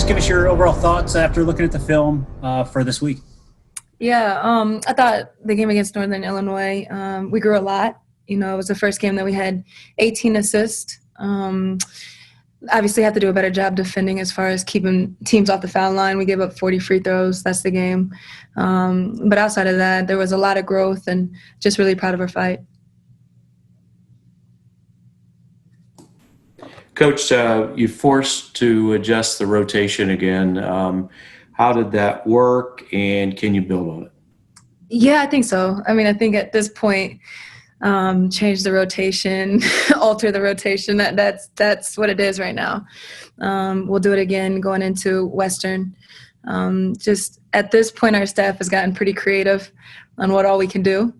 give us your overall thoughts after looking at the film for this week. Yeah, I thought the game against Northern Illinois, we grew a lot. You know, it was the first game that we had 18 assists. Obviously have to do a better job defending as far as keeping teams off the foul line. We gave up 40 free throws. That's the game. But outside of that, there was a lot of growth and just really proud of our fight. Coach, you're forced to adjust the rotation again. How did that work, and can you build on it? Yeah, I think so. I mean, I think at this point, change the rotation, alter the rotation. That's what it is right now. We'll do it again going into Western. Just at this point, our staff has gotten pretty creative on what all we can do.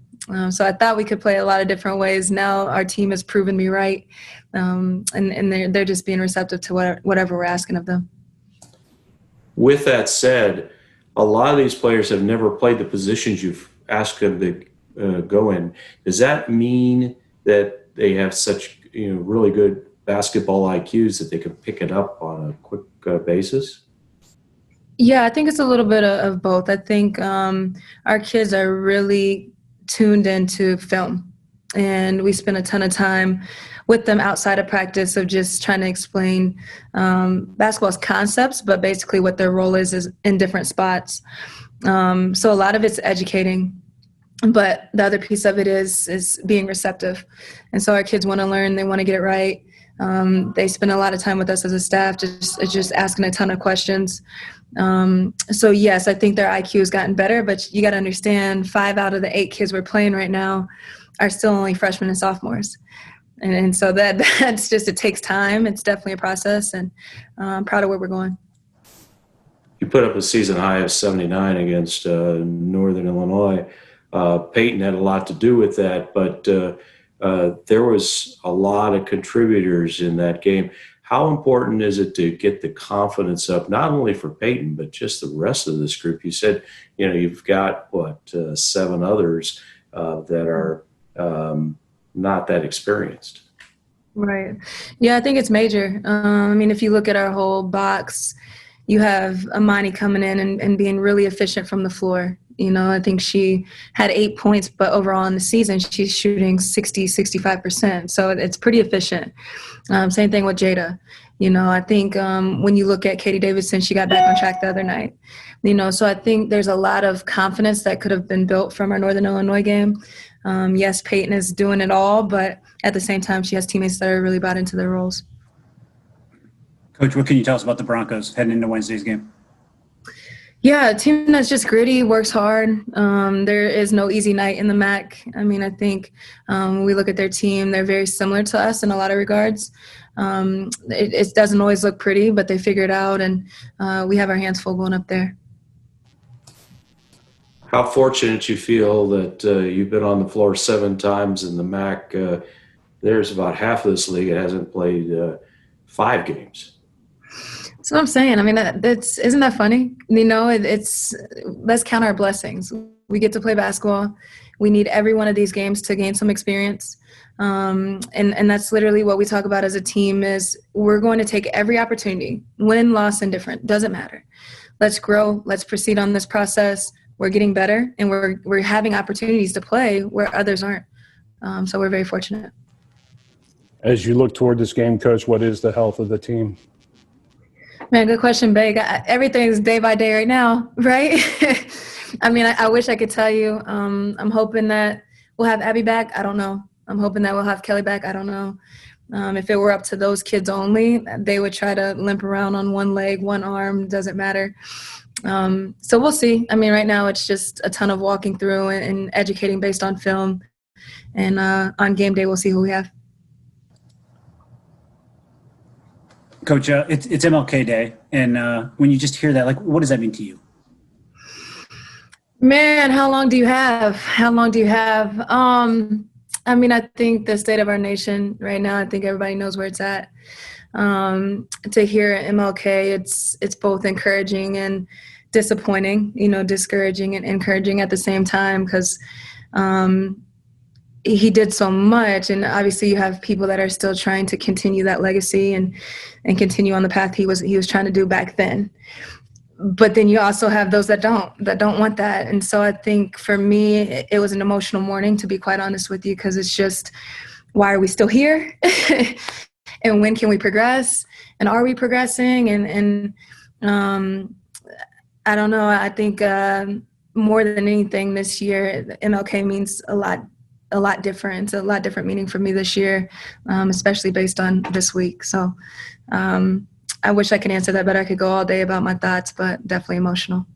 So I thought we could play a lot of different ways. Now our team has proven me right, and they're just being receptive to whatever we're asking of them. With that said, a lot of these players have never played the positions you've asked them to go in. Does that mean that they have such really good basketball IQs that they can pick it up on a quick basis? Yeah, I think it's a little bit of both. I think our kids are really tuned into film, and we spend a ton of time with them outside of practice of just trying to explain basketball's concepts, but basically what their role is in different spots. So a lot of it's educating, but the other piece of it is being receptive. And so our kids want to learn, they want to get it right. They spend a lot of time with us as a staff, just asking a ton of questions. So yes, I think their IQ has gotten better, but you got to understand 5 out of the 8 kids we're playing right now are still only freshmen and sophomores. And so that's just, it takes time. It's definitely a process, and I'm proud of where we're going. You put up a season high of 79 against Northern Illinois. Peyton had a lot to do with that, but there was a lot of contributors in that game. How important is it to get the confidence up, not only for Peyton, but just the rest of this group? You said, you've got, 7 others that are not that experienced. Right. Yeah, I think it's major. I mean, if you look at our whole box, you have Amani coming in and being really efficient from the floor. I think she had 8 points, but overall in the season, she's shooting 65%. So it's pretty efficient. Same thing with Jada. I think when you look at Katie Davidson, she got back on track the other night. So I think there's a lot of confidence that could have been built from our Northern Illinois game. Yes, Peyton is doing it all, but at the same time, she has teammates that are really bought into their roles. Coach, what can you tell us about the Broncos heading into Wednesday's game? Yeah, a team that's just gritty, works hard. There is no easy night in the MAC. I mean, I think when we look at their team, they're very similar to us in a lot of regards. It doesn't always look pretty, but they figure it out, and we have our hands full going up there. How fortunate you feel that you've been on the floor 7 times in the MAC. There's about half of this league that hasn't played 5 games. That's what I'm saying. I mean, isn't that funny? Let's count our blessings. We get to play basketball. We need every one of these games to gain some experience. And that's literally what we talk about as a team is we're going to take every opportunity, win, loss, indifferent, doesn't matter. Let's grow. Let's proceed on this process. We're getting better, and we're having opportunities to play where others aren't. So we're very fortunate. As you look toward this game, Coach, what is the health of the team? Man, good question, Big. Everything's day by day right now, right? I mean, I wish I could tell you. I'm hoping that we'll have Abby back. I don't know. I'm hoping that we'll have Kelly back. I don't know. If it were up to those kids only, they would try to limp around on one leg, one arm, doesn't matter. So we'll see. I mean, right now it's just a ton of walking through and educating based on film. And on game day, we'll see who we have. Coach, it's MLK Day, and when you just hear that, what does that mean to you? Man, how long do you have? How long do you have? I mean, I think the state of our nation right now, I think everybody knows where it's at. To hear MLK, it's both encouraging and disappointing, discouraging and encouraging at the same time, because he did so much, and obviously you have people that are still trying to continue that legacy and continue on the path he was trying to do back then. But then you also have those that don't want that. And so I think for me, it was an emotional morning, to be quite honest with you, because it's just, why are we still here? And when can we progress? And are we progressing? And I don't know. I think more than anything this year, MLK means a lot different. It's a lot different meaning for me this year, especially based on this week. So I wish I could answer that better. I could go all day about my thoughts, but definitely emotional.